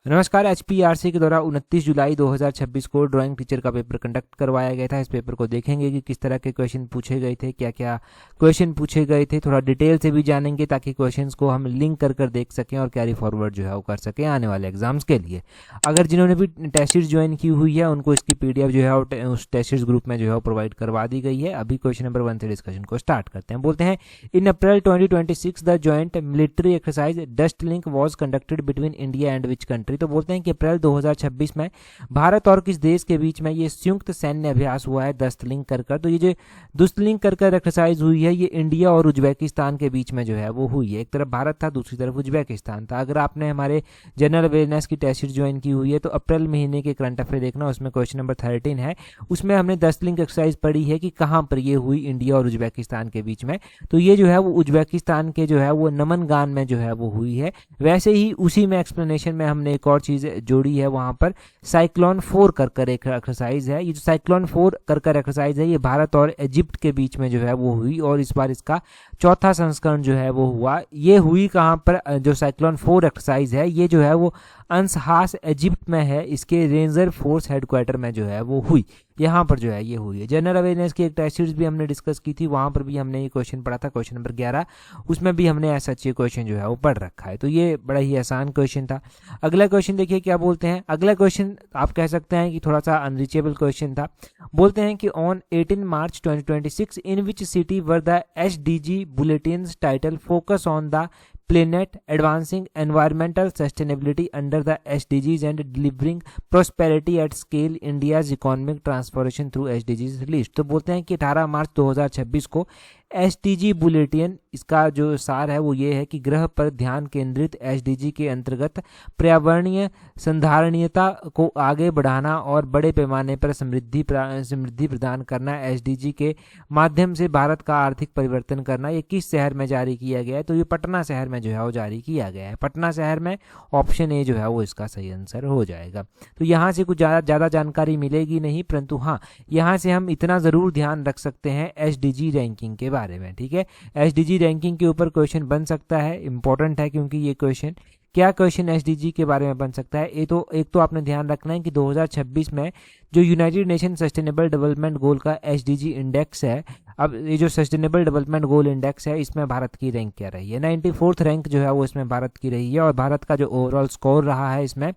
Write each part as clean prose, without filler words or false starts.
नमस्कार। एचपीआरसी के द्वारा 29 जुलाई 2026 को ड्राइंग टीचर का पेपर कंडक्ट करवाया गया था। इस पेपर को देखेंगे कि किस तरह के क्वेश्चन पूछे गए थे, क्या क्या क्वेश्चन पूछे गए थे, थोड़ा डिटेल से भी जानेंगे ताकि क्वेश्चंस को हम लिंक कर देख सकें और कैरी फॉरवर्ड जो है वो कर सकें आने वाले एग्जाम्स के लिए। अगर जिन्होंने भी टेस्ट सीरीज ज्वाइन की हुई है उनको इसकी पीडीएफ जो है उस टेस्ट सीरीज ग्रुप में जो है वो प्रोवाइड करवा दी गई है। अभी क्वेश्चन नंबर 1 से डिस्कशन को स्टार्ट करते हैं। बोलते हैं, इन अप्रैल 2026 the joint military exercise dust link was conducted between India and which country. तो बोलते हैं कि अप्रैल 2026 में भारत और किस देश के बीच में ये संयुक्त सैन्य अभ्यास हुआ है दस्त लिंक कर। तो ये जो दुस्त लिंक कर एक्सरसाइज हुई है ये इंडिया और उज्बेकिस्तान के बीच में जो है वो हुई है। एक तरफ भारत था, दूसरी तरफ उज्बेकिस्तान था। अगर आपने हमारे जनरल अवेयरनेस की टेस्ट सीरीज ज्वाइन की हुई है तो अप्रैल महीने के करंट अफेयर देखना, उसमें क्वेश्चन नंबर 13 है। उसमें हमने दस्त लिंक एक्सरसाइज पढ़ी है कि कहाँ पर ये हुई, इंडिया और उज्बेकिस्तान के बीच में। तो ये जो है वो उज्बेकिस्तान के जो है वो नमनगान में जो है वो हुई है। वैसे ही उसी में एक्सप्लेनेशन में हमने एक और चीज जोड़ी है, वहां पर साइक्लोन 4 कर एक एक्सरसाइज है। ये जो साइक्लोन 4 कर एक्सरसाइज है ये भारत और इजिप्ट के बीच में जो है वो हुई और इस बार इसका चौथा संस्करण जो है वो हुआ। ये हुई कहां पर, जो साइक्लोन 4 एक्सरसाइज है ये जो है वो अंसहास इजिप्ट में है, इसके रेंजर फोर्स हेडक्वार्टर में जो है वो हुई। यहाँ पर जो है ये हुई है। जनरल अवेयरनेस की एक टेस्ट सीरीज भी हमने डिस्कस की थी, वहां पर भी हमने ये क्वेश्चन पढ़ा था, क्वेश्चन नंबर 11। उसमें भी हमने ऐसा अच्छे क्वेश्चन जो है वो पढ़ रखा है। तो ये बड़ा ही आसान क्वेश्चन था। अगला क्वेश्चन देखिए क्या बोलते हैं। अगला क्वेश्चन आप कह सकते हैं कि थोड़ा सा अनरीचेबल क्वेश्चन था। बोलते हैं कि on 18 March 2026 in which city were the SDG bulletin title focus on the planet advancing environmental sustainability under the SDGs and delivering prosperity at scale India's economic transformation through SDGs released। तो बोलते हैं कि 18 मार्च 2026 को SDG bulletin, इसका जो सार है वो ये है कि ग्रह पर ध्यान केंद्रित एसडीजी के अंतर्गत पर्यावरणीय संधारणीयता को आगे बढ़ाना और बड़े पैमाने पर समृद्धि प्रदान करना, एसडीजी के माध्यम से भारत का आर्थिक परिवर्तन करना। ये किस शहर में जारी किया गया है? तो ये पटना शहर में जो है वो जारी किया गया है। पटना शहर में ऑप्शन ए जो है वो इसका सही आंसर हो जाएगा। तो यहाँ से कुछ ज़्यादा जानकारी मिलेगी नहीं, परंतु हाँ यहाँ से हम इतना ज़रूर ध्यान रख सकते हैं एसडीजी रैंकिंग के बारे में। ठीक है, एसडीजी रैंकिंग के ऊपर क्वेश्चन बन सकता है, इंपॉर्टेंट है क्योंकि ये क्वेश्चन क्या क्वेश्चन एसडीजी के बारे में बन सकता है। एक तो आपने ध्यान रखना है कि 2026 में जो United nation sustainable development goal का एसडीजी इंडेक्स है, अब ये जो सस्टेनेबल डेवलपमेंट गोल इंडेक्स है इसमें भारत की रैंक क्या रही है? 94th रैंक जो है वो इसमें भारत की रही है और भारत का जो ओवरऑल स्कोर रहा है इसमें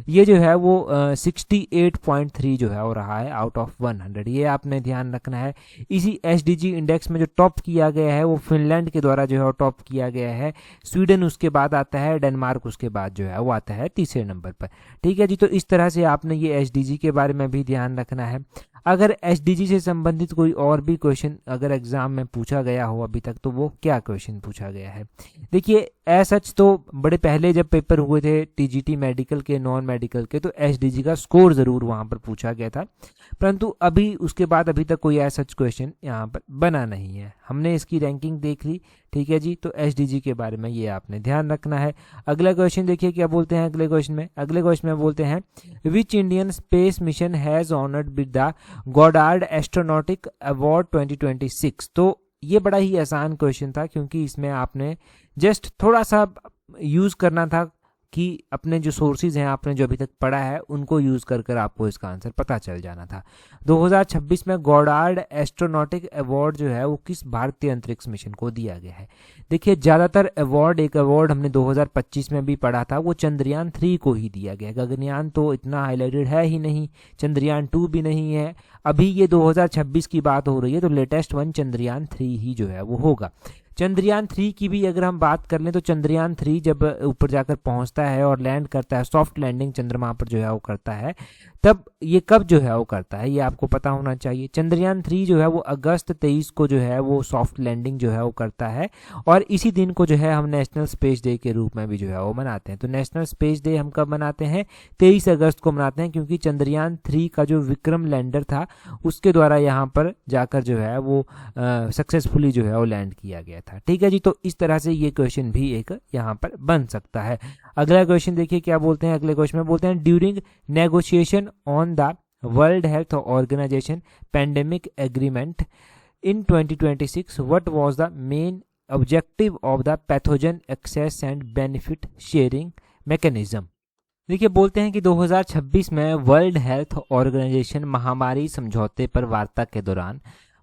ये जो है वो 68.3 जो है वो रहा है आउट ऑफ 100। ये आपने ध्यान रखना है। इसी एसडीजी इंडेक्स में जो टॉप किया गया है वो फिनलैंड के द्वारा जो है टॉप किया गया है। स्वीडन उसके बाद आता है, डेनमार्क उसके बाद जो है वो आता है तीसरे नंबर पर। ठीक है जी, तो इस तरह से आपने ये एसडीजी के बारे में भी ध्यान रखना है। अगर एसडीजी से संबंधित कोई और भी क्वेश्चन अगर एग्जाम में पूछा गया हो अभी तक, तो वो क्या क्वेश्चन पूछा गया है? देखिए सच तो बड़े पहले जब पेपर हुए थे टीजीटी मेडिकल के, नॉन मेडिकल के, तो एसडीजी का स्कोर जरूर वहां पर पूछा गया था, परंतु अभी उसके बाद अभी तक कोई ऐसा क्वेश्चन यहाँ पर बना नहीं है। हमने इसकी रैंकिंग देख ली। ठीक है जी, तो एसडीजी के बारे में ये आपने ध्यान रखना है। अगला क्वेश्चन देखिए क्या बोलते हैं अगले क्वेश्चन में बोलते हैं, which Indian space mission has honoured with the Goddard astronautic award 2026। तो ये बड़ा ही आसान क्वेश्चन था क्योंकि इसमें आपने जस्ट थोड़ा सा यूज करना था कि अपने जो सोर्सेज हैं, आपने जो अभी तक पढ़ा है उनको यूज कर आपको इसका आंसर पता चल जाना था। 2026 में गॉडार्ड एस्ट्रोनॉटिक अवार्ड जो है वो किस भारतीय अंतरिक्ष मिशन को दिया गया है? देखिए ज्यादातर एक अवार्ड हमने 2025 में भी पढ़ा था, वो चंद्रयान 3 को ही दिया गया। गगनयान तो इतना हाईलाइटेड है ही नहीं, चंद्रयान 2 भी नहीं है। अभी ये 2026 की बात हो रही है तो लेटेस्ट वन चंद्रयान 3 ही जो है वो होगा। चंद्रयान 3 की भी अगर हम बात कर लें तो चंद्रयान 3 जब ऊपर जाकर पहुंचता है और लैंड करता है, सॉफ्ट लैंडिंग चंद्रमा पर जो है वो करता है, तब ये कब जो है वो करता है ये आपको पता होना चाहिए। चंद्रयान 3 जो है वो अगस्त 23 को जो है वो सॉफ्ट लैंडिंग जो है वो करता है और इसी दिन को जो है हम नेशनल स्पेस डे के रूप में भी जो है वो मनाते हैं। तो नेशनल स्पेस डे हम कब मनाते हैं? 23 अगस्त को मनाते हैं, क्योंकि चंद्रयान 3 का जो विक्रम लैंडर था उसके द्वारा यहाँ पर जाकर जो है वो सक्सेसफुली जो है वो लैंड किया गया था। ठीक है जी, तो इस तरह से ये क्वेश्चन भी एक यहाँ पर बन सकता है। अगला क्वेश्चन देखिए क्या बोलते हैं। अगले क्वेश्चन में बोलते हैं, during negotiation on the World Health Organization pandemic agreement in 2026, what was the main objective of the pathogen access and benefit sharing mechanism? देखिए बोलते हैं कि 2026 में वर्ल्ड हेल्थ ऑर्गेनाइजेशन महामारी समझौते पर वार्ता के दौरान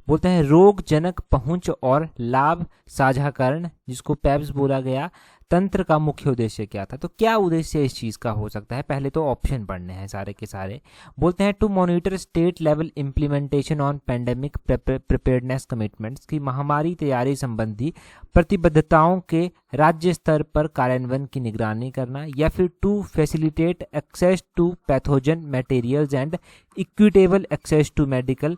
बोलते हैं रोगजनक पहुंच और लाभ साझाकरण, जिसको पैप्स बोला गया, तंत्र का मुख्य उद्देश्य क्या था। तो क्या उद्देश्य इस चीज़ का हो सकता है, पहले तो ऑप्शन पढ़ने हैं सारे के सारे। बोलते हैं to monitor state level implementation on pandemic preparedness commitments, की महामारी तैयारी संबंधी प्रतिबद्धताओं के राज्य स्तर पर कार्यान्वयन की निगरानी करना, या फिर to facilitate access to pathogen materials and equitable access to medical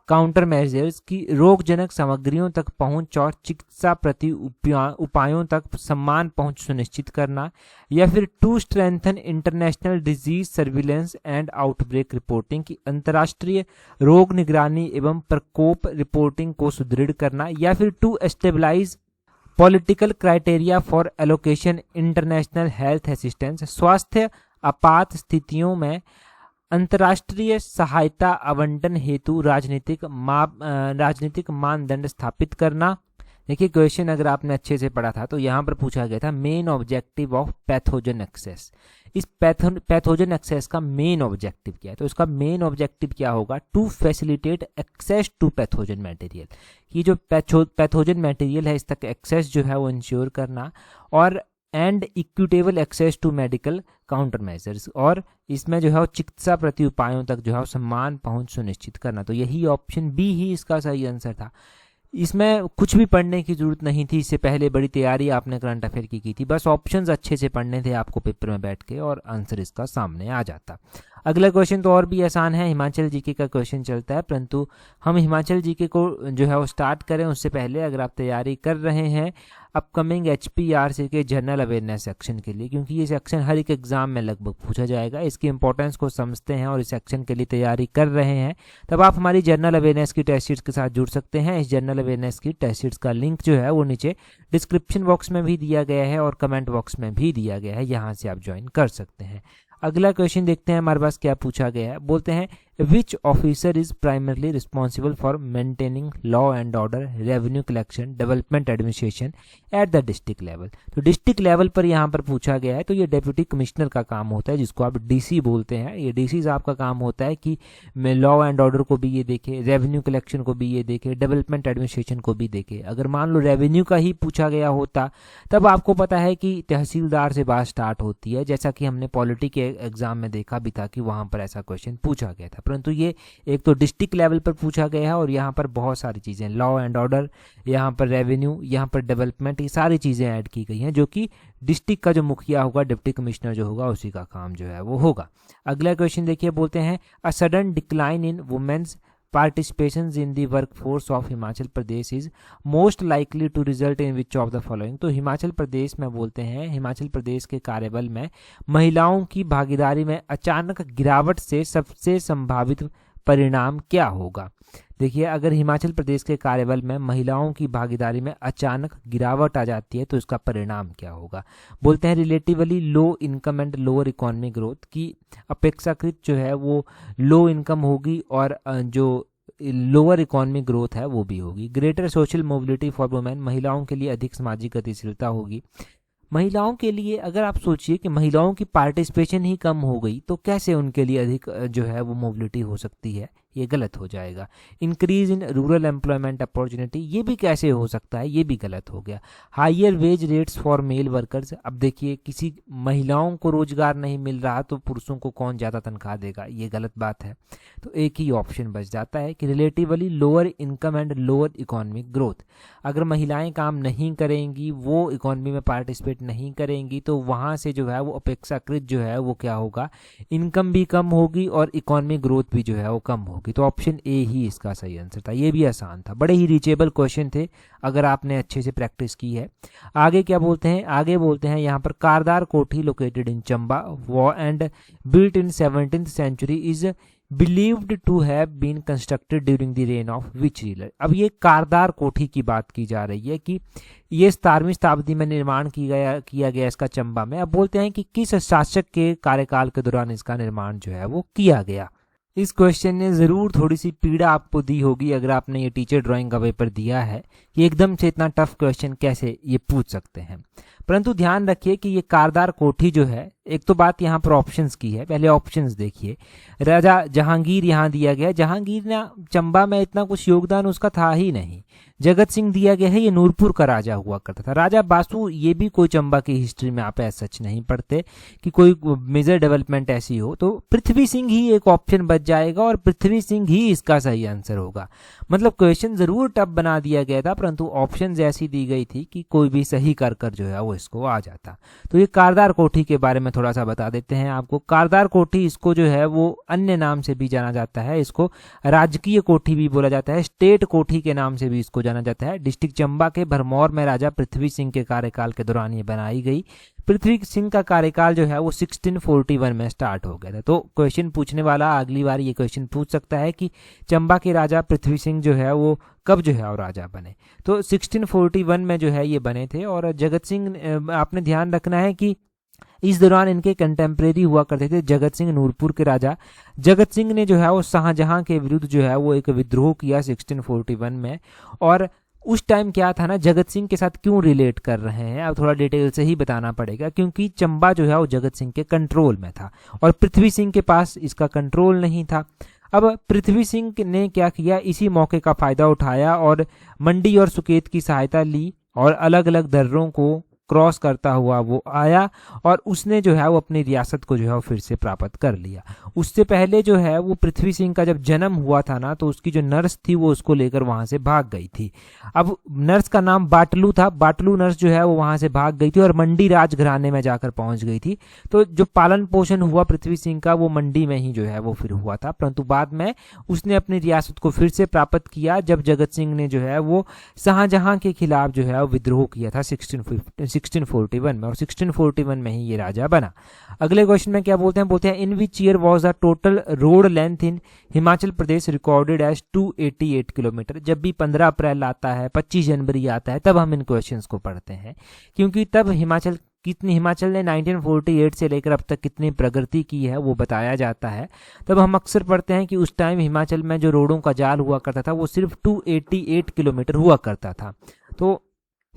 counter measures, की रोगजनक सामग्रियों तक पहुंच और चिकित्सा प्रति उपायों तक समान पहुंच सुनिश्चित करना, या फिर to strengthen international disease surveillance and outbreak reporting, की अंतर्राष्ट्रीय रोग निगरानी एवं प्रकोप रिपोर्टिंग को सुदृढ़ करना, या फिर to stabilise political criteria for allocation international health assistance, स्वास्थ्य आपात स्थितियों में अंतर्राष्ट्रीय सहायता आवंटन हेतु राजनीतिक मानदंड स्थापित करना। देखिए क्वेश्चन अगर आपने अच्छे से पढ़ा था तो यहाँ पर पूछा गया था main objective of pathogen access. इस पैथोजन एक्सेस का मेन ऑब्जेक्टिव क्या है, तो इसका मेन ऑब्जेक्टिव क्या होगा, to facilitate access to pathogen material, कि जो पैथोजन मटेरियल है इस तक एक्सेस जो है वो इंश्योर करना, और and equitable access to medical counter measures, और इसमें जो है वो चिकित्सा प्रति उपायों तक जो है वो समान पहुंच सुनिश्चित करना। तो यही ऑप्शन बी ही इसका सही आंसर था। इसमें कुछ भी पढ़ने की जरूरत नहीं थी, इससे पहले बड़ी तैयारी आपने करंट अफेयर की थी, बस ऑप्शंस अच्छे से पढ़ने थे आपको पेपर में बैठ के और आंसर इसका सामने आ जाता। अगला क्वेश्चन तो और भी आसान है, हिमाचल जीके का क्वेश्चन चलता है, परंतु हम हिमाचल जीके को जो है वो स्टार्ट करें उससे पहले अगर आप तैयारी कर रहे हैं अपकमिंग HPRC के जनरल अवेयरनेस सेक्शन के लिए, क्योंकि ये सेक्शन हर एक एग्जाम में लगभग पूछा जाएगा, इसकी इंपॉर्टेंस को समझते हैं और इस सेक्शन के लिए तैयारी कर रहे हैं, तब आप हमारी जनरल अवेयरनेस की टेस्ट सीट्स के साथ जुड़ सकते हैं। इस जनरल अवेयरनेस की टेस्ट सीट्स का लिंक जो है वो नीचे डिस्क्रिप्शन बॉक्स में भी दिया गया है और कमेंट बॉक्स में भी दिया गया है, यहाँ से आप ज्वाइन कर सकते हैं। अगला क्वेश्चन देखते हैं हमारे पास क्या पूछा गया है। बोलते हैं which officer is primarily responsible for maintaining law and order, revenue collection, development administration at the district level. तो डिस्ट्रिक्ट लेवल पर यहाँ पर पूछा गया है, तो ये डेप्यूटी कमिश्नर का काम होता है जिसको आप DC बोलते हैं। ये DC साहब का काम होता है कि लॉ एंड ऑर्डर को भी ये देखे, रेवेन्यू कलेक्शन को भी ये देखे, डेवलपमेंट एडमिनिस्ट्रेशन को भी देखे। अगर मान लो रेवेन्यू का ही पूछा गया होता तब आपको पता है कि तहसीलदार से बात स्टार्ट होती है, जैसा कि हमने पॉलिटी के एग्जाम में देखा भी था कि वहाँ पर ऐसा क्वेश्चन पूछा गया था, परंतु ये एक तो डिस्ट्रिक्ट लेवल पर पूछा गया है और यहाँ पर बहुत सारी चीज़ें, लॉ एंड ऑर्डर, यहाँ पर रेवेन्यू, यहाँ पर डेवलपमेंट, ये सारी चीज़ें ऐड की गई हैं, जो कि डिस्ट्रिक्ट का जो मुखिया होगा, डिप्टी कमिश्नर जो होगा, उसी का काम जो है वो होगा। अगला क्वेश्चन देखिए, बोलते हैं a sudden decline in women's participation in the workforce of Himachal Pradesh is most likely to result in which of the following। तो हिमाचल प्रदेश में बोलते हैं हिमाचल प्रदेश के कार्यबल में महिलाओं की भागीदारी में अचानक गिरावट से सबसे संभावित परिणाम क्या होगा। देखिए अगर हिमाचल प्रदेश के कार्यबल में महिलाओं की भागीदारी में अचानक गिरावट आ जाती है तो इसका परिणाम क्या होगा। बोलते हैं relatively low income and lower economic growth, की अपेक्षाकृत जो है वो लो इनकम होगी और जो लोअर इकोनॉमिक ग्रोथ है वो भी होगी। Greater social mobility for women, महिलाओं के लिए अधिक सामाजिक गतिशीलता होगी। महिलाओं के लिए अगर आप सोचिए कि महिलाओं की पार्टिसिपेशन ही कम हो गई तो कैसे उनके लिए अधिक जो है वो मोबिलिटी हो सकती है, ये गलत हो जाएगा। Increase in rural employment opportunity, ये भी कैसे हो सकता है, ये भी गलत हो गया। Higher wage rates for male workers, अब देखिए किसी महिलाओं को रोजगार नहीं मिल रहा तो पुरुषों को कौन ज़्यादा तनख्वाह देगा, ये गलत बात है। तो एक ही ऑप्शन बच जाता है कि relatively lower income and lower economic growth. अगर महिलाएं काम नहीं करेंगी, वो इकोनॉमी में पार्टिसिपेट नहीं करेंगी, तो वहाँ से जो है वो अपेक्षाकृत जो है वो क्या होगा, इनकम भी कम होगी और इकोनॉमिक ग्रोथ भी जो है वो कम होगी। तो ऑप्शन ए ही इसका सही आंसर था। ये भी आसान था, बड़े ही रीचेबल क्वेश्चन थे अगर आपने अच्छे से प्रैक्टिस की है। आगे क्या बोलते हैं, आगे बोलते हैं यहाँ पर कारदार कोठी लोकेटेड इन चंबा वो and built in 17th century is believed to have been constructed during the reign of which ruler. अब ये कारदार कोठी की बात की जा रही है कि ये 17वीं शताब्दी में निर्माण किया गया इसका चंबा में। अब बोलते हैं कि किस शासक के कार्यकाल के दौरान इसका निर्माण जो है वो किया गया। इस क्वेश्चन ने ज़रूर थोड़ी सी पीड़ा आपको दी होगी अगर आपने ये टीचर ड्राइंग का पेपर दिया है कि एकदम से इतना टफ क्वेश्चन कैसे ये पूछ सकते हैं, परंतु ध्यान रखिए कि ये कारदार कोठी जो है, एक तो बात यहाँ पर ऑप्शंस की है, पहले ऑप्शंस देखिए। राजा जहांगीर यहाँ दिया गया है, जहांगीर ने चंबा में इतना कुछ योगदान उसका था ही नहीं। जगत सिंह दिया गया है, ये नूरपुर का राजा हुआ करता था। राजा बासु, ये भी कोई चंबा की हिस्ट्री में आप ऐसा सच नहीं पढ़ते कि कोई मेजर डेवलपमेंट ऐसी हो। तो पृथ्वी सिंह ही एक ऑप्शन बच जाएगा और पृथ्वी सिंह ही इसका सही आंसर होगा। मतलब क्वेश्चन जरूर टफ बना दिया गया था, परंतु ऑप्शन ऐसी दी गई थी कि कोई भी सही कर जो है वो इसको आ जाता। तो ये कारदार कोठी के बारे में थोड़ा सा बता देते हैं आपको। कारदार कोठी, इसको जो है वो अन्य नाम से भी जाना जाता है, इसको राजकीय कोठी भी बोला जाता है, स्टेट कोठी के नाम से भी इसको जाना जाता है। डिस्ट्रिक्ट चंबा के भरमौर में राजा पृथ्वी सिंह के कार्यकाल के दौरान ये बनाई गई। पृथ्वी सिंह का कार्यकाल जो है वो 1641 में स्टार्ट हो गया था। तो क्वेश्चन पूछने वाला अगली बार ये क्वेश्चन पूछ सकता है कि चंबा के राजा पृथ्वी सिंह जो है वो कब जो है वो राजा बने। तो 1641 में जो है ये बने थे। और जगत सिंह, आपने ध्यान रखना है कि इस दौरान इनके कंटेम्प्रेरी हुआ करते थे जगत सिंह, नूरपुर के राजा। जगत सिंह ने जो है वो शाहजहां के विरुद्ध जो है वो एक विद्रोह किया 1641 में। और उस टाइम क्या था ना, जगत सिंह के साथ क्यों रिलेट कर रहे हैं अब थोड़ा डिटेल से ही बताना पड़ेगा, क्योंकि चंबा जो है वो जगत सिंह के कंट्रोल में था और पृथ्वी सिंह के पास इसका कंट्रोल नहीं था। अब पृथ्वी सिंह ने क्या किया, इसी मौके का फायदा उठाया और मंडी और सुकेत की सहायता ली और अलग अलग दर्रों को क्रॉस करता हुआ वो आया और उसने जो है वो अपनी रियासत को जो है वो फिर से प्राप्त कर लिया। उससे पहले जो है वो पृथ्वी सिंह का जब जन्म हुआ था ना, तो उसकी जो नर्स थी वो उसको लेकर वहां से भाग गई थी। अब नर्स का नाम बाटलू था। बाटलू नर्स जो है वो वहां से भाग गई थी और मंडी राजघराने में जाकर पहुंच गई थी। तो जो पालन पोषण हुआ पृथ्वी सिंह का वो मंडी में ही जो है वो फिर हुआ था, परंतु बाद में उसने अपनी रियासत को फिर से प्राप्त किया जब जगत सिंह ने जो है वो शाहजहां के खिलाफ जो है वो विद्रोह किया था 1641 में, और 1641 में ही ये राजा बना। अगले क्वेश्चन में क्या बोलते हैं, in which year was the total road length in Himachal Pradesh recorded as 288 kilometre. जब भी 15 अप्रैल आता है, 25 जनवरी आता है, तब हम इन क्वेश्चंस को पढ़ते हैं, क्योंकि तब हिमाचल ने 1948 से लेकर अब तक कितनी प्रगति की है वो बताया जाता है। तब हम अक्सर पढ़ते हैं कि उस टाइम हिमाचल में जो रोडों का जाल हुआ करता था वो सिर्फ 288 किलोमीटर हुआ करता था। तो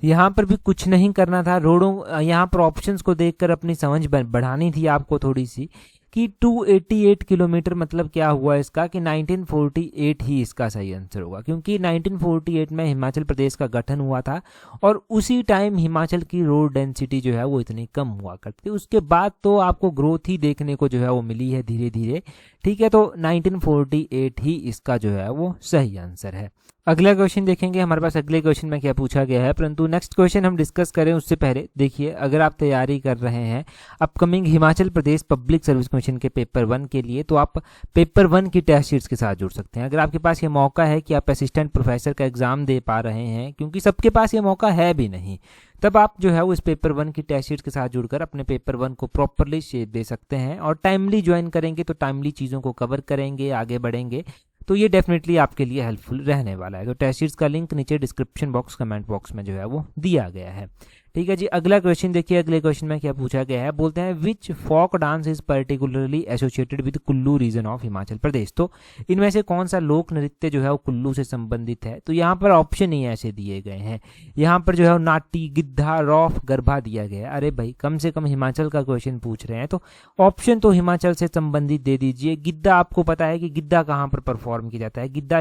यहाँ पर भी कुछ नहीं करना था, रोडों, यहाँ पर ऑप्शंस को देखकर अपनी समझ बढ़ानी थी आपको थोड़ी सी कि 288 किलोमीटर मतलब क्या हुआ इसका, कि 1948 ही इसका सही आंसर होगा, क्योंकि 1948 में हिमाचल प्रदेश का गठन हुआ था और उसी टाइम हिमाचल की रोड डेंसिटी जो है वो इतनी कम हुआ करती थी। उसके बाद तो आपको ग्रोथ ही देखने को जो है वो मिली है धीरे धीरे, ठीक है। तो 1948 ही इसका जो है वो सही आंसर है। अगला क्वेश्चन देखेंगे हमारे पास अगले क्वेश्चन में क्या पूछा गया है, परंतु नेक्स्ट क्वेश्चन हम डिस्कस करें उससे पहले देखिए, अगर आप तैयारी कर रहे हैं upcoming Himachal Pradesh public service commission के पेपर 1 के लिए, तो आप पेपर 1 की टेस्ट शीट्स के साथ जुड़ सकते हैं। अगर आपके पास ये मौका है कि आप असिस्टेंट प्रोफेसर का एग्जाम दे पा रहे हैं, क्योंकि सबके पास ये मौका है भी नहीं, तब आप जो है वो इस पेपर 1 की टेस्ट शीट के साथ जुड़कर अपने पेपर 1 को प्रॉपरली शेप दे सकते हैं और टाइमली ज्वाइन करेंगे तो टाइमली चीज़ों को कवर करेंगे, आगे बढ़ेंगे, तो ये डेफिनेटली आपके लिए हेल्पफुल रहने वाला है। तो टेस्ट सीरीज का लिंक नीचे डिस्क्रिप्शन बॉक्स, कमेंट बॉक्स में जो है वो दिया गया है, ठीक है जी। अगला क्वेश्चन देखिए, अगले क्वेश्चन में क्या पूछा गया है, बोलते हैं which folk dance is particularly associated with Kullu region of Himachal Pradesh. तो इनमें से कौन सा लोक नृत्य जो है वो कुल्लू से संबंधित है। तो यहाँ पर ऑप्शन ही ऐसे दिए गए हैं, यहाँ पर जो है नाटी, गिद्धा, रौफ, गरबा दिया गया है। अरे भाई, कम से कम हिमाचल का क्वेश्चन पूछ रहे हैं तो ऑप्शन तो हिमाचल से संबंधित दे दीजिए। गिद्धा, आपको पता है कि गिद्धा कहाँ पर परफॉर्म किया जाता है, गिद्धा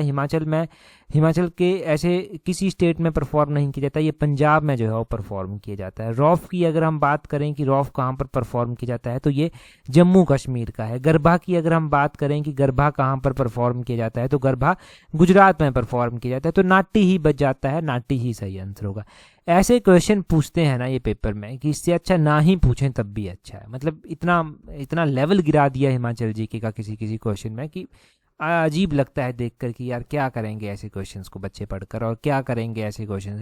हिमाचल के ऐसे किसी स्टेट में परफॉर्म नहीं किया जाता, ये पंजाब में जो है वो परफॉर्म किया जाता है। रौफ की अगर हम बात करें कि रौफ कहाँ पर परफॉर्म किया जाता है, तो ये जम्मू कश्मीर का है। गरबा की अगर हम बात करें कि गरबा कहाँ पर परफॉर्म किया जाता है, तो गरबा गुजरात में परफॉर्म किया जाता है। तो नाटी ही बच जाता है, नाटी ही सही आंसर होगा। ऐसे क्वेश्चन पूछते हैं ना ये पेपर में कि इससे अच्छा ना ही पूछें तब भी अच्छा है। मतलब इतना लेवल गिरा दिया हिमाचल जीके का किसी क्वेश्चन में कि अजीब लगता है देखकर कि यार क्या करेंगे ऐसे क्वेश्चंस को बच्चे पढ़कर, और क्या करेंगे ऐसे क्वेश्चन।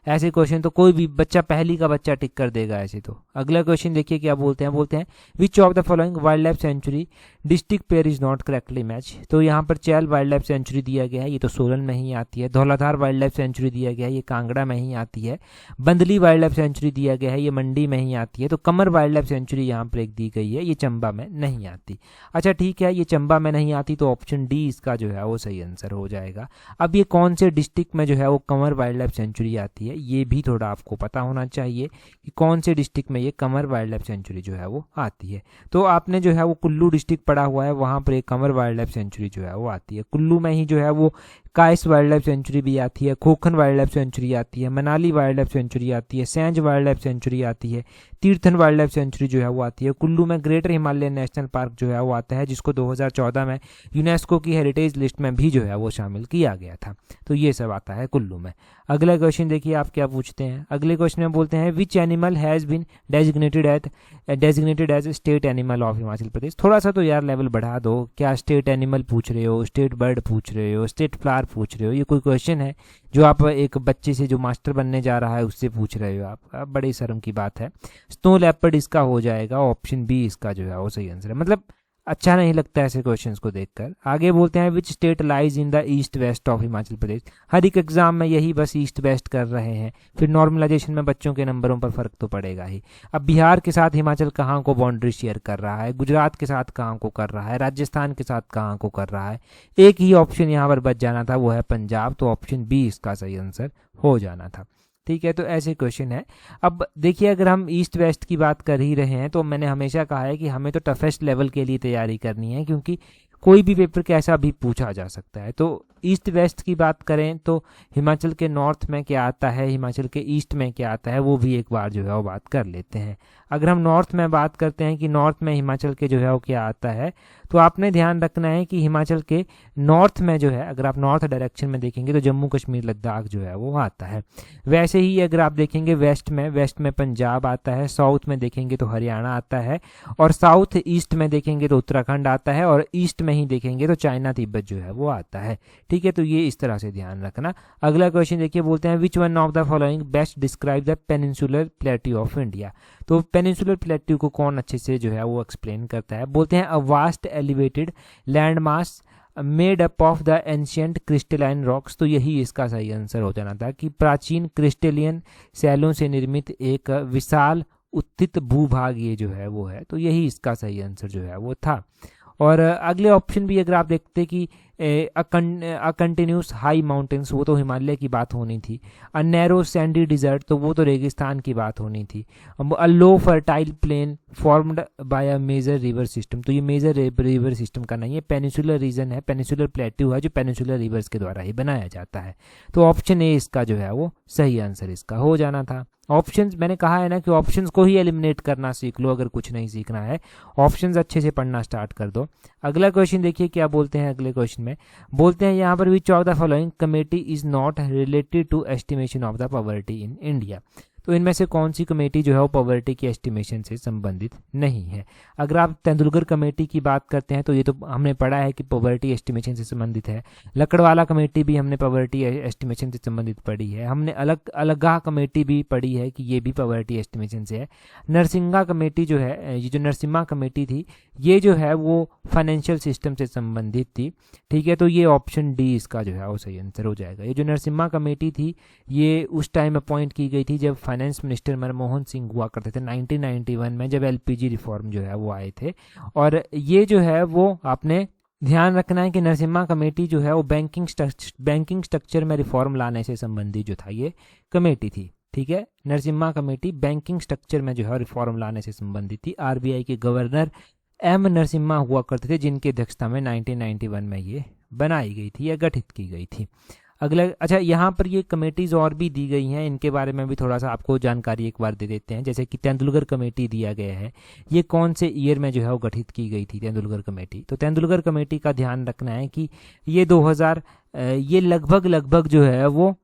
ऐसे क्वेश्चन तो कोई भी बच्चा, पहली का बच्चा टिक कर देगा ऐसे। तो अगला क्वेश्चन देखिए क्या बोलते हैं विच of the following wild life sanctuary district pair is not correctly match. तो यहाँ पर चैल वाइल्ड लाइफ सेंचुरी दिया गया है, ये तो सोलन में ही आती है। धौलाधार वाइल्ड लाइफ सेंचुरी दिया गया है, ये कांगड़ा में ही आती है। बंदली वाइल्ड लाइफ सेंचुरी दिया गया है, ये मंडी में ही आती है। तो कमर वाइल्ड लाइफ सेंचुरी यहाँ पर एक दी गई है, ये चंबा में नहीं आती। अच्छा ठीक है, ये चंबा में नहीं आती तो ऑप्शन डी इसका जो है वो सही आंसर हो जाएगा। अब ये कौन से डिस्ट्रिक्ट में जो है वो कंवर वाइल्ड लाइफ सेंचुरी आती है, ये भी थोड़ा आपको पता होना चाहिए कि कौन से डिस्ट्रिक्ट में ये कंवर वाइल्ड लाइफ सेंचुरी जो है वो आती है। तो आपने जो है वो कुल्लू डिस्ट्रिक्ट पढ़ा हुआ है, वहाँ पर एक कंवर वाइल्ड लाइफ सेंचुरी जो है वो आती है। कुल्लू में ही जो है वो काइस वाइल्ड लाइफ सेंचुरी भी आती है, खोखन वाइल्ड लाइफ सेंचुरी आती है, मनाली वाइल्ड लाइफ सेंचुरी आती है, सैंज वाइल्ड लाइफ सेंचुरी आती है, तीर्थन वाइल्ड लाइफ सेंचुरी जो है वो आती है। कुल्लू में ग्रेटर हिमालयन नेशनल पार्क जो है वो आता है, जिसको 2014 में यूनेस्को की हेरिटेज लिस्ट में भी जो है वो शामिल किया गया था। तो ये सब आता है कुल्लू में। अगला क्वेश्चन देखिए आप क्या पूछते हैं। अगले क्वेश्चन में बोलते हैं which animal has been designated as state animal of Himachal Pradesh. थोड़ा सा तो यार लेवल बढ़ा दो, क्या स्टेट एनिमल पूछ रहे हो, स्टेट बर्ड पूछ रहे हो, स्टेट फ्लावर पूछ रहे हो, ये कोई क्वेश्चन है जो आप एक बच्चे से जो मास्टर बनने जा रहा है उससे पूछ रहे हो आप? बड़ी शर्म की बात है। स्नो लेपर्ड इसका हो जाएगा, ऑप्शन बी इसका जो है वो सही आंसर है। मतलब अच्छा नहीं लगता ऐसे क्वेश्चंस को देखकर। आगे बोलते हैं which state lies in the east west of Himachal Pradesh. हर एक एग्जाम में यही बस ईस्ट वेस्ट कर रहे हैं, फिर नॉर्मलाइजेशन में बच्चों के नंबरों पर फर्क तो पड़ेगा ही। अब बिहार के साथ हिमाचल कहाँ को बाउंड्री शेयर कर रहा है, गुजरात के साथ कहाँ को कर रहा है, राजस्थान के साथ कहाँ को कर रहा है। एक ही ऑप्शन यहाँ पर बच जाना था, वो है पंजाब। तो ऑप्शन बी इसका सही आंसर हो जाना था। ठीक है, तो ऐसे क्वेश्चन है। अब देखिए अगर हम ईस्ट वेस्ट की बात कर ही रहे हैं तो मैंने हमेशा कहा है कि हमें तो टफेस्ट लेवल के लिए तैयारी करनी है, क्योंकि कोई भी पेपर कैसा भी पूछा जा सकता है। तो ईस्ट वेस्ट की बात करें तो हिमाचल के नॉर्थ में क्या आता है, हिमाचल के ईस्ट में क्या आता है, वो भी एक बार जो है वो बात कर लेते हैं। अगर हम नॉर्थ में बात करते हैं कि नॉर्थ में हिमाचल के जो है वो क्या आता है, तो आपने ध्यान रखना है कि हिमाचल के नॉर्थ में जो है, अगर आप नॉर्थ डायरेक्शन में देखेंगे तो जम्मू कश्मीर लद्दाख जो है वो आता है। वैसे ही अगर आप देखेंगे वेस्ट में पंजाब आता है, साउथ में देखेंगे तो हरियाणा आता है, और साउथ ईस्ट में देखेंगे तो उत्तराखंड आता है, और ईस्ट में ही देखेंगे तो चाइना तिब्बत जो है वो आता है। ठीक है, तो ये इस तरह से ध्यान रखना। अगला क्वेश्चन देखिए, बोलते हैं which one of the following best describe the peninsular plateau of India. तो पेनिनसुलर प्लेट्यू को कौन अच्छे से जो है वो एक्सप्लेन करता है। बोलते हैं a vast elevated land mass made up of the ancient crystalline rocks. तो यही इसका सही आंसर हो जाना था कि प्राचीन क्रिस्टलियन शैलों से निर्मित एक विशाल उत्थित भूभाग ये जो है वो है। तो यही इसका सही आंसर जो है वो था। और अगले ऑप्शन भी अगर आप देखते कि कंटिन्यूस हाई माउंटेन्स, वो तो हिमालय की बात होनी थी। अ नैरो सैंडी डिजर्ट, तो वो तो रेगिस्तान की बात होनी थी। A low fertile plain formed by a major river system, तो ये मेजर रिवर सिस्टम का नहीं है, पेनिनसुलर रीजन है, पेनिनसुलर प्लेट्यू है जो पेनिनसुलर रिवर्स के द्वारा ही बनाया जाता है। तो ऑप्शन ए इसका जो है वो सही आंसर इसका हो जाना था। ऑप्शंस मैंने कहा है ना कि ऑप्शंस को ही एलिमिनेट करना सीख लो, अगर कुछ नहीं सीखना है ऑप्शंस अच्छे से पढ़ना स्टार्ट कर दो। अगला क्वेश्चन देखिए क्या बोलते हैं। अगले क्वेश्चन में बोलते हैं यहाँ पर which of the following committee is not related to estimation of the poverty in India. तो इनमें से कौन सी कमेटी जो है वो पॉवर्टी की एस्टिमेशन से संबंधित नहीं है। अगर आप तेंदुलकर कमेटी की बात करते हैं तो ये तो हमने पढ़ा है कि पॉवर्टी एस्टिमेशन से संबंधित है। लकड़वाला कमेटी भी हमने पॉवर्टी एस्टिमेशन से संबंधित पढ़ी है। हमने अलगाह कमेटी भी पढ़ी है कि ये भी पॉवर्टी एस्टिमेशन से है। नरसिंगा कमेटी जो है, ये जो नरसिम्हा कमेटी थी, ये जो है वो फाइनेंशियल सिस्टम से संबंधित थी। ठीक है, तो ये ऑप्शन डी इसका जो है वो सही आंसर हो जाएगा। ये जो नरसिम्हा कमेटी थी ये उस टाइम अपॉइंट की गई थी जब फाइनेंस मिनिस्टर मनमोहन सिंह हुआ करते थे 1991 में, जब एलपीजी रिफॉर्म जो है वो आए थे। और ये जो है वो आपने ध्यान रखना है कि नरसिम्हा कमेटी जो है वो बैंकिंग स्ट्रक्चर में रिफॉर्म लाने से संबंधित जो था ये कमेटी थी। ठीक है, नरसिम्हा कमेटी बैंकिंग स्ट्रक्चर में जो है रिफॉर्म लाने से संबंधित थी। आरबीआई के गवर्नर एम नरसिम्हा हुआ करते थे, जिनकी अध्यक्षता में 1991 में ये बनाई गई थी या गठित की गई थी। अगला, अच्छा यहाँ पर ये कमेटीज़ और भी दी गई हैं, इनके बारे में भी थोड़ा सा आपको जानकारी एक बार दे देते हैं। जैसे कि तेंदुलकर कमेटी दिया गया है, ये कौन से ईयर में जो है वो गठित की गई थी तेंदुलकर कमेटी। तो तेंदुलकर कमेटी का ध्यान रखना है कि ये ये लगभग जो है वो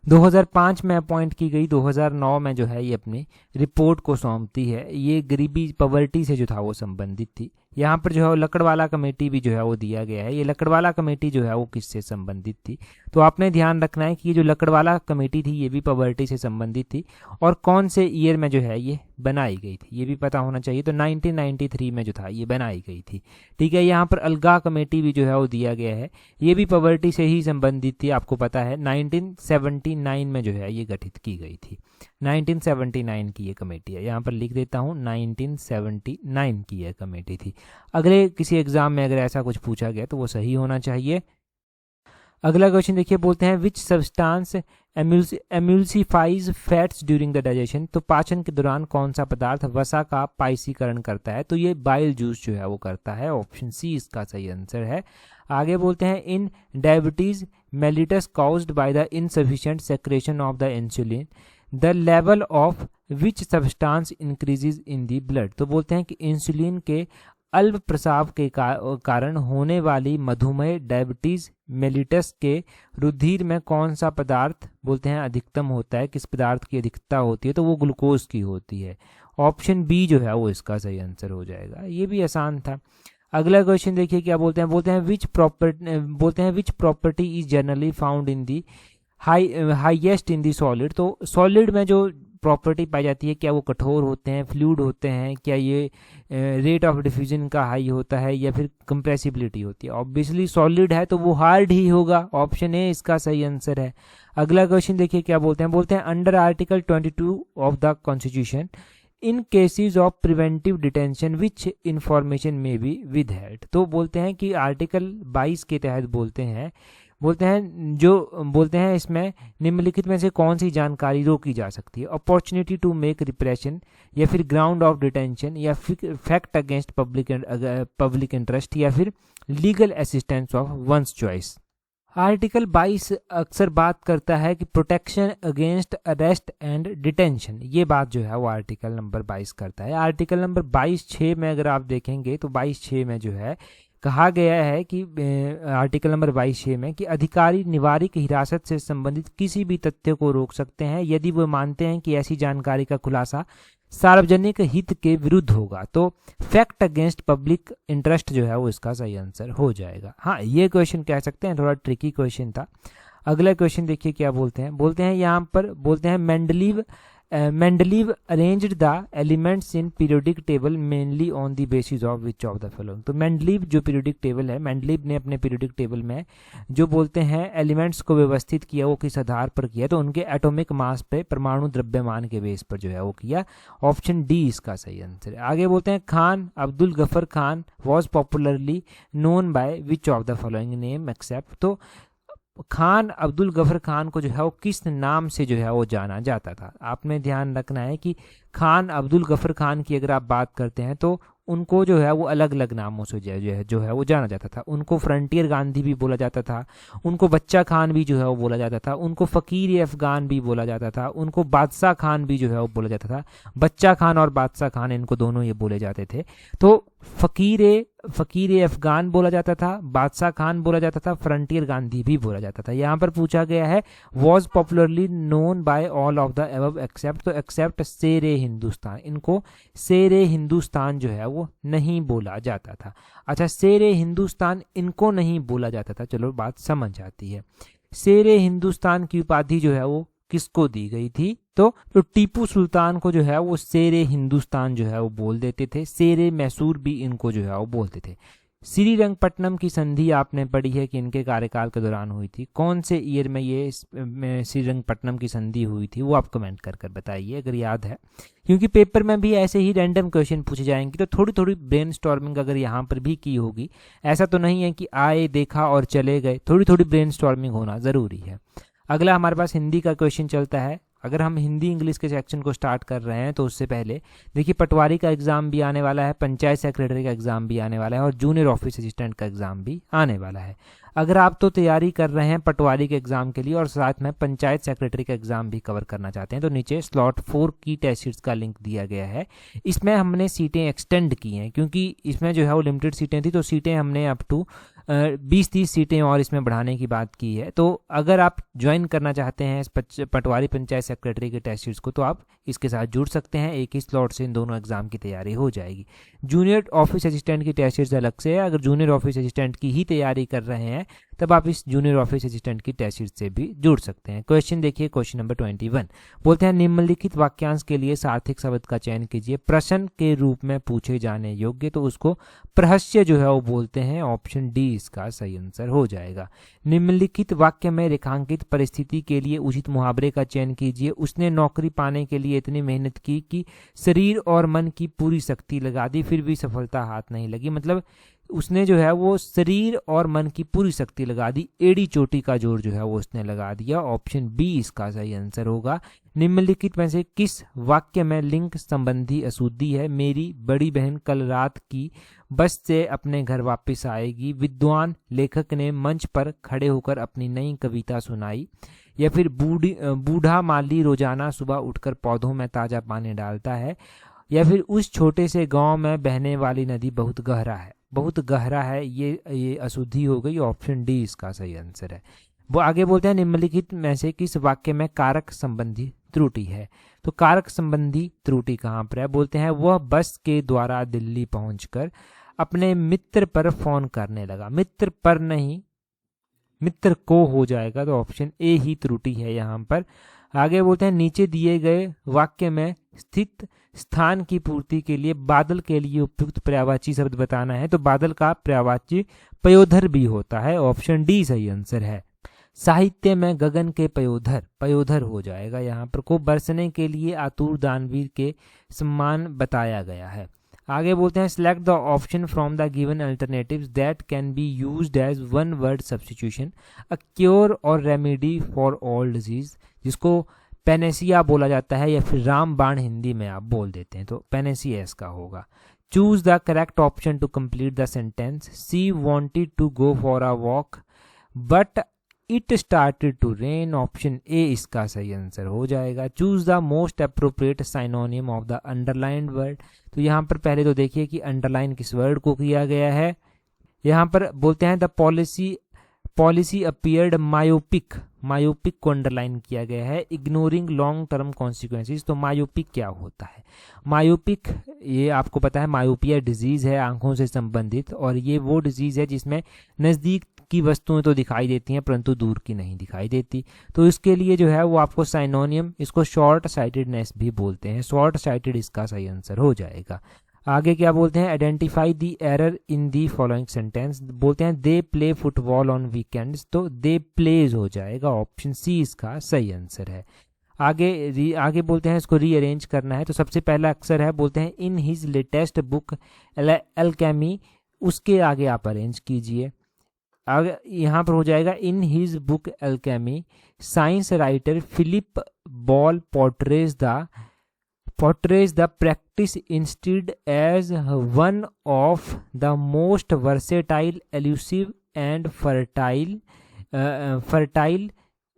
2005 में अपॉइंट की गई, 2009 में जो है ये अपनी रिपोर्ट को सौंपती है। ये गरीबी पॉवर्टी से जो था वो संबंधित थी। यहाँ पर जो है वो लकड़वाला कमेटी भी जो है वो दिया गया है। ये लकड़वाला कमेटी जो है वो किससे संबंधित थी, तो आपने ध्यान रखना है कि ये जो लकड़वाला कमेटी थी ये भी पॉवर्टी से संबंधित थी, और कौन से ईयर में जो है ये बनाई गई थी ये भी पता होना चाहिए। तो 1993 में जो था ये बनाई गई थी। ठीक है, यहाँ पर अलगाह कमेटी भी जो है वो दिया गया है, ये भी पॉवर्टी से ही संबंधित थी। आपको पता है 1979 में जो है ये गठित की गई थी। 1979 की ये कमेटी है, यहाँ पर लिख देता हूँ 1979 की यह कमेटी थी। अगले किसी एग्जाम में अगर ऐसा कुछ पूछा गया तो वो सही होना चाहिए। अगला क्वेश्चन देखिए, बोलते हैं which substance emulsifies fats during the digestion. तो पाचन के दौरान कौन सा पदार्थ वसा का पाइसीकरण करता है, तो ये बाइल जूस जो है वो करता है, ऑप्शन सी इसका सही आंसर है। आगे बोलते हैं in diabetes mellitus caused by the insufficient secretion of the insulin the level of which substance increases in the blood. तो बोलते हैं कि इंसुलिन के अल्प प्रसाव के कारण होने वाली मधुमेह डायबिटीज मेलिटस के रुधिर में कौन सा पदार्थ बोलते हैं अधिकतम होता है, किस पदार्थ की अधिकता होती है, तो वो ग्लूकोज की होती है। ऑप्शन बी जो है वो इसका सही आंसर हो जाएगा। ये भी आसान था। अगला क्वेश्चन देखिए क्या बोलते हैं which property is generally found in the highest in the solid. तो सॉलिड में जो प्रॉपर्टी पाई जाती है, क्या वो कठोर होते हैं, फ्लूइड होते हैं, क्या ये रेट ऑफ डिफ्यूजन का हाई होता है, या फिर कंप्रेसिबिलिटी होती है। ऑब्वियसली सॉलिड है तो वो हार्ड ही होगा, ऑप्शन ए इसका सही आंसर है। अगला क्वेश्चन देखिए क्या बोलते हैं under article 22 of the constitution in cases of preventive detention which information में बी विदहेल्ड। तो बोलते हैं कि आर्टिकल 22 के तहत बोलते हैं इसमें निम्नलिखित में से कौन सी जानकारी रोकी जा सकती है। अपॉर्चुनिटी टू मेक रिप्रेशन, या फिर ग्राउंड ऑफ डिटेंशन, या फिर फैक्ट अगेंस्ट पब्लिक इंटरेस्ट, या फिर legal assistance of one's choice. Article 22 अक्सर बात करता है कि protection against arrest and detention, ये बात जो है वो आर्टिकल नंबर 22 करता है। आर्टिकल नंबर 22(6) में अगर आप देखेंगे तो 22(6) में जो है कहा गया है कि आर्टिकल नंबर 22(6) में कि अधिकारी निवारक हिरासत से संबंधित किसी भी तथ्य को रोक सकते हैं यदि वो मानते हैं कि ऐसी जानकारी का खुलासा सार्वजनिक हित के विरुद्ध होगा। तो फैक्ट अगेंस्ट पब्लिक इंटरेस्ट जो है वो इसका सही आंसर हो जाएगा। हाँ, ये क्वेश्चन कह सकते हैं थोड़ा ट्रिकी क्वेश्चन था। अगला क्वेश्चन देखिए क्या बोलते हैं यहाँ पर बोलते हैं Mendeleev arranged the elements in periodic table mainly on the basis of which of the following। तो Mendeleev जो periodic table है, Mendeleev ने अपने periodic table में जो बोलते हैं एलिमेंट्स को व्यवस्थित किया, वो किस आधार पर किया, तो उनके एटॉमिक मास पे, परमाणु द्रव्यमान के बेस पर जो है वो किया। ऑप्शन डी इसका सही आंसर है। आगे बोलते हैं Khan Abdul Ghaffar Khan was popularly known by which of the following name except. तो खान अब्दुल गफर खान को जो है वो किस नाम से जो है वो जाना जाता था। आपने ध्यान रखना है कि खान अब्दुल गफर खान की अगर आप बात करते हैं तो उनको जो है वो अलग अलग नामों से जो है वो जाना जाता था। उनको फ्रंटियर गांधी भी बोला जाता था, उनको बच्चा खान भी जो है वो बोला जाता था, उनको फ़कीर अफ़गान भी बोला जाता था, उनको बादशाह खान भी जो है वो बोला जाता था। बच्चा खान और बादशाह खान इनको दोनों ये बोले जाते थे। तो फ़कीर अफ़गान बोला जाता था, बादशाह खान बोला जाता था, फ्रंटियर गांधी भी बोला जाता था। यहाँ पर पूछा गया है was popularly known by all of the above except. तो एक्सेप्ट शेरे हिंदुस्तान, इनको शेरे हिंदुस्तान जो है वो नहीं बोला जाता था। अच्छा, शेरे हिंदुस्तान इनको नहीं बोला जाता था, चलो बात समझ आती है। शेरे हिंदुस्तान की उपाधि जो है वो किसको दी गई थी, तो टीपू सुल्तान को जो है वो शेरे हिंदुस्तान जो है वो बोल देते थे। शेरे मैसूर भी इनको जो है वो बोलते थे। श्रीरंगपट्टनम की संधि आपने पढ़ी है कि इनके कार्यकाल के दौरान हुई थी। कौन से ईयर में ये श्रीरंगपट्टनम की संधि हुई थी वो आप कमेंट कर बताइए अगर याद है, क्योंकि पेपर में भी ऐसे ही रैंडम क्वेश्चन पूछे जाएंगे। तो थोड़ी थोड़ी ब्रेनस्टॉर्मिंग अगर यहाँ पर भी की होगी, ऐसा तो नहीं है कि आए देखा और चले गए, थोड़ी थोड़ी ब्रेनस्टॉर्मिंग होना ज़रूरी है। अगला हमारे पास हिंदी का क्वेश्चन चलता है। अगर हम हिंदी इंग्लिश के सेक्शन को स्टार्ट कर रहे हैं तो उससे पहले देखिए पटवारी का एग्ज़ाम भी आने वाला है, पंचायत सेक्रेटरी का एग्ज़ाम भी आने वाला है और जूनियर ऑफिस असिस्टेंट का एग्ज़ाम भी आने वाला है। अगर आप तो तैयारी कर रहे हैं पटवारी के एग्ज़ाम के लिए और साथ में पंचायत सेक्रेटरी का एग्ज़ाम भी कवर करना चाहते हैं तो नीचे स्लॉट 4 की टेस्ट सीट्स का लिंक दिया गया है। इसमें हमने सीटें एक्सटेंड की हैं क्योंकि इसमें जो है वो लिमिटेड सीटें थी, तो सीटें हमने अप टू 20-30 सीटें और इसमें बढ़ाने की बात की है। तो अगर आप ज्वाइन करना चाहते हैं इस पटवारी पंचायत सेक्रेटरी के टेस्ट सीट्स को तो आप इसके साथ जुड़ सकते हैं। एक ही स्लॉट से इन दोनों एग्जाम की तैयारी हो जाएगी। जूनियर ऑफिस असिस्टेंट की टेस्ट सीट्स अलग से है। अगर जूनियर ऑफिस असिस्टेंट की ही तैयारी कर रहे हैं तब आप इस जूनियर ऑफिस असिस्टेंट की टेस्ट सीट से भी जुड़ सकते हैं। क्वेश्चन देखिए, क्वेश्चन नंबर 21 बोलते हैं निम्नलिखित वाक्यांश के लिए सार्थक शब्द का चयन कीजिए। प्रश्न के रूप में पूछे जाने योग्य, तो उसको प्रहस्य जो है वो बोलते हैं। ऑप्शन डी इसका सही आंसर हो जाएगा। निम्नलिखित वाक्य में रेखांकित परिस्थिति के लिए उचित मुहावरे का चयन कीजिए। उसने नौकरी पाने के लिए इतनी मेहनत की कि शरीर और मन की पूरी शक्ति लगा दी, फिर भी सफलता हाथ नहीं लगी। मतलब उसने जो है वो शरीर और मन की पूरी शक्ति लगा दी, एड़ी चोटी का जोर जो है वो उसने लगा दिया। ऑप्शन बी इसका सही आंसर होगा। निम्नलिखित में से किस वाक्य में लिंग संबंधी अशुद्धि है? मेरी बड़ी बहन कल रात की बस से अपने घर वापस आएगी। विद्वान लेखक ने मंच पर खड़े होकर अपनी नई कविता सुनाई। या फिर बूढ़ा माली रोजाना सुबह उठकर पौधों में ताजा पानी डालता है। या फिर उस छोटे से गांव में बहने वाली नदी बहुत गहरा है, बहुत गहरा है। ये अशुद्धि हो गई। ऑप्शन डी इसका सही आंसर है। वो आगे बोलते हैं निम्नलिखित में से किस वाक्य में कारक संबंधी त्रुटि है? तो कारक संबंधी त्रुटि कहाँ पर है? बोलते हैं वह बस के द्वारा दिल्ली पहुंचकर अपने मित्र पर फोन करने लगा। मित्र पर नहीं, मित्र को हो जाएगा, तो ऑप्शन ए ही त्रुटि है यहाँ पर। आगे बोलते हैं नीचे दिए गए वाक्य में स्थित स्थान की पूर्ति के लिए बादल के लिए उपयुक्त पर्यायवाची शब्द बताना है। तो बादल का पर्यायवाची पयोधर भी होता है। ऑप्शन डी सही आंसर है। साहित्य में गगन के पयोधर, पयोधर हो जाएगा यहाँ पर। को बरसने के लिए आतुर दानवीर के सम्मान बताया गया है। आगे बोलते हैं select the option from the given alternatives that can be used as one word substitution, a cure or remedy for all disease, जिसको पेनेसिया बोला जाता है या फिर रामबाण हिंदी में आप बोल देते हैं, तो पेनेसिया इसका होगा। Choose the correct option to complete the sentence. She wanted to go for a walk but it started to rain. Option A इसका सही आंसर हो जाएगा। Choose the most appropriate synonym of the underlined word. तो यहाँ पर पहले तो देखिए कि अंडरलाइन किस वर्ड को किया गया है। यहाँ पर बोलते हैं the policy appeared myopic, myopic को अंडरलाइन किया गया है। इग्नोरिंग लॉन्ग टर्म कॉन्सिक्वेंसेस, तो मायोपिक क्या होता है? मायोपिक, ये आपको पता है मायोपिया डिजीज है आंखों से संबंधित, और ये वो डिजीज है जिसमें नज़दीक की वस्तुएं तो दिखाई देती हैं परंतु दूर की नहीं दिखाई देती। तो इसके लिए जो है वो आपको साइनोनियम, इसको शॉर्ट साइटेडनेस भी बोलते हैं। शॉर्ट साइटेड इसका सही आंसर हो जाएगा। आगे क्या बोलते हैं? Identify the error in the following sentence. बोलते हैं they play football on weekends, तो दे प्लेज हो जाएगा। ऑप्शन सी इसका सही आंसर है। आगे बोलते हैं इसको रीअरेंज करना है। तो सबसे पहला अक्षर है, बोलते हैं in his latest book alchemy, उसके आगे आप अरेंज कीजिए। आगे यहाँ पर हो जाएगा in his book alchemy science writer Philip Ball portrays the practice instead as one of the most versatile, elusive and fertile.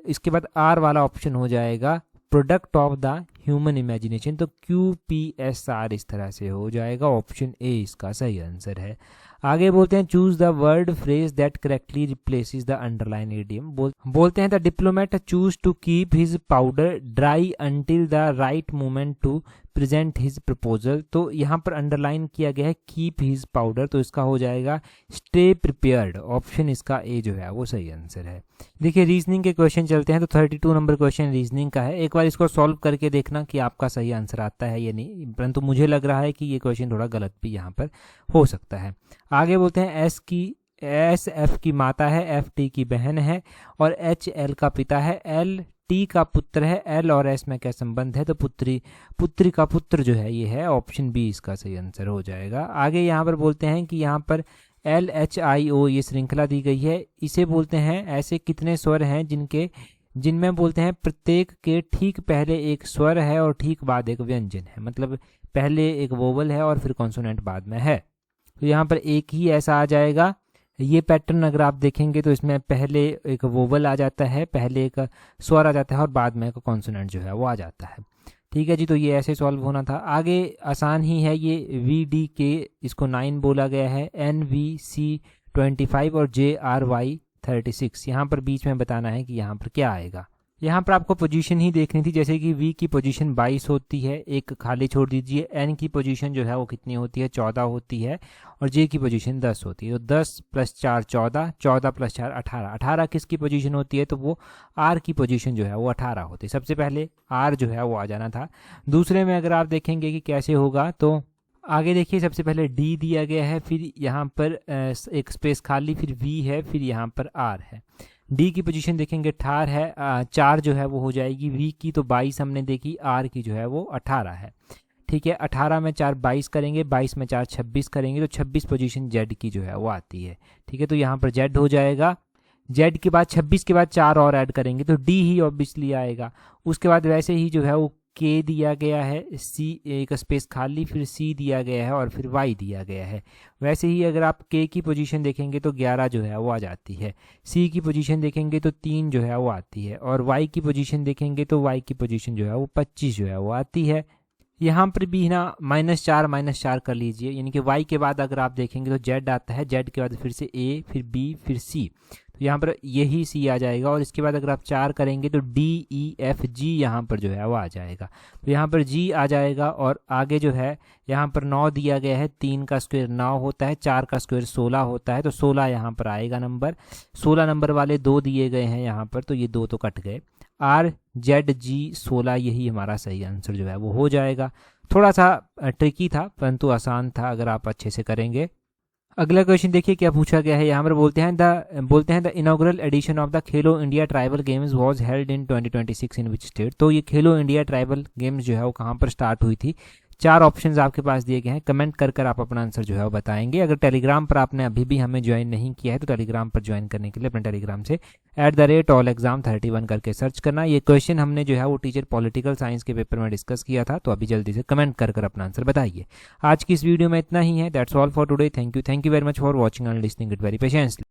इसके बाद आर वाला ऑप्शन हो जाएगा product of the human imagination, तो QPSR इस तरह से हो जाएगा। ऑप्शन ए इसका सही आंसर है। आगे बोलते हैं choose the word phrase that correctly replaces the underlined idiom. बोलते हैं the diplomat chose to keep his powder dry until the right moment to present his proposal. तो यहाँ पर अंडरलाइन किया गया है कीप हिज पाउडर, तो इसका हो जाएगा स्टे प्रिपेयर्ड। ऑप्शन इसका ए जो है वो सही आंसर है। देखिए रीजनिंग के क्वेश्चन चलते हैं। तो 32 नंबर क्वेश्चन रीजनिंग का है। एक बार इसको सॉल्व करके देखना कि आपका सही आंसर आता है या नहीं, परंतु मुझे लग रहा है कि ये क्वेश्चन थोड़ा गलत भी यहाँ पर हो सकता है। आगे बोलते हैं SF की माता है, FT की बहन है और HL का पिता है, LT का पुत्र है। L और S में क्या संबंध है? तो पुत्री का पुत्र जो है ये है। ऑप्शन बी इसका सही आंसर हो जाएगा। आगे यहाँ पर बोलते हैं कि यहाँ पर LHIO ये श्रृंखला दी गई है। इसे बोलते हैं ऐसे कितने स्वर हैं जिनमें बोलते हैं प्रत्येक के ठीक पहले एक स्वर है और ठीक बाद एक व्यंजन है। मतलब पहले एक वोवल है और फिर कॉन्सोनेंट बाद में है। तो यहाँ पर एक ही ऐसा आ जाएगा। ये पैटर्न अगर आप देखेंगे तो इसमें पहले एक वोवल आ जाता है, पहले एक स्वर आ जाता है और बाद में एक कॉन्सोनेंट जो है वो आ जाता है। ठीक है जी, तो ये ऐसे सॉल्व होना था। आगे आसान ही है ये VDK, इसको 9 बोला गया है, NVC 25 और JRY 36। यहाँ पर बीच में बताना है कि यहाँ पर क्या आएगा। यहाँ पर आपको पोजीशन ही देखनी थी, जैसे कि वी की पोजीशन 22 होती है, एक खाली छोड़ दीजिए। एन की पोजीशन जो है वो कितनी होती है, 14 होती है, और जे की पोजीशन 10 होती है। तो 10 + 4 14, 14 + 4 18। 18 किसकी पोजीशन होती है, तो वो आर की पोजीशन जो है वो 18 होती है। सबसे पहले आर जो है वो आ जाना था। दूसरे में अगर आप देखेंगे कि कैसे होगा, तो आगे देखिए सबसे पहले डी दिया गया है, फिर यहाँ पर एक स्पेस खाली, फिर वी है, फिर यहाँ पर आर है। डी की पोजीशन देखेंगे 18 है, 4 जो है वो हो जाएगी। वी की तो 22 हमने देखी, आर की जो है वो 18 है। ठीक है, 18 में 4 22 करेंगे, 22 में 4 26 करेंगे, तो 26 पोजीशन जेड की जो है वो आती है। ठीक है, तो यहाँ पर जेड हो जाएगा। जेड के बाद 26 के बाद 4 और ऐड करेंगे तो डी ही ऑब्वियसली आएगा। उसके बाद वैसे ही जो है वो के दिया गया है, सी एक स्पेस खाली, फिर सी दिया गया है, और फिर वाई दिया गया है। वैसे ही अगर आप के की पोजीशन देखेंगे तो 11 जो है वो आ जाती है। सी की पोजीशन देखेंगे तो 3 जो है वो आती है, और वाई की पोजीशन देखेंगे तो वाई की पोजीशन जो है वो 25 जो है वो आती है। यहाँ पर भी ना -4 कर लीजिए, यानी कि y के बाद अगर आप देखेंगे तो z आता है, z के बाद फिर से a, फिर b, फिर c, तो यहाँ पर यही c आ जाएगा। और इसके बाद अगर आप 4 करेंगे तो d, e, f, g यहाँ पर जो है वो आ जाएगा। तो यहाँ पर g आ जाएगा, और आगे जो है यहाँ पर 9 दिया गया है, 3 का स्क्वायर 9 होता है, 4 का स्क्वायर 16 होता है, तो 16 यहाँ पर आएगा नंबर। 16 नंबर वाले 2 दिए गए हैं यहाँ पर, तो ये 2 तो कट गए। आर जेड जी 16 यही हमारा सही आंसर जो है वो हो जाएगा। थोड़ा सा ट्रिकी था परंतु आसान था अगर आप अच्छे से करेंगे। अगला क्वेश्चन देखिए क्या पूछा गया है। यहाँ पर बोलते हैं the inaugural edition of the Khelo India tribal games was held in 2026 in which state. तो ये खेलो इंडिया ट्राइबल गेम्स जो है वो कहाँ पर स्टार्ट हुई थी। 4 ऑप्शंस आपके पास दिए गए हैं, कमेंट कर आप अपना आंसर जो है वो बताएंगे। अगर टेलीग्राम पर आपने अभी भी हमें ज्वाइन नहीं किया है तो टेलीग्राम पर ज्वाइन करने के लिए अपने टेलीग्राम से @allexam31 करके सर्च करना। ये क्वेश्चन हमने जो है वो टीचर पॉलिटिकल साइंस के पेपर में डिस्कस किया था, तो अभी जल्दी से कमेंट कर अपना आंसर बताइए। आज की इस वीडियो में इतना ही है। That's all for today. Thank you very much for watching and listening it very patiently.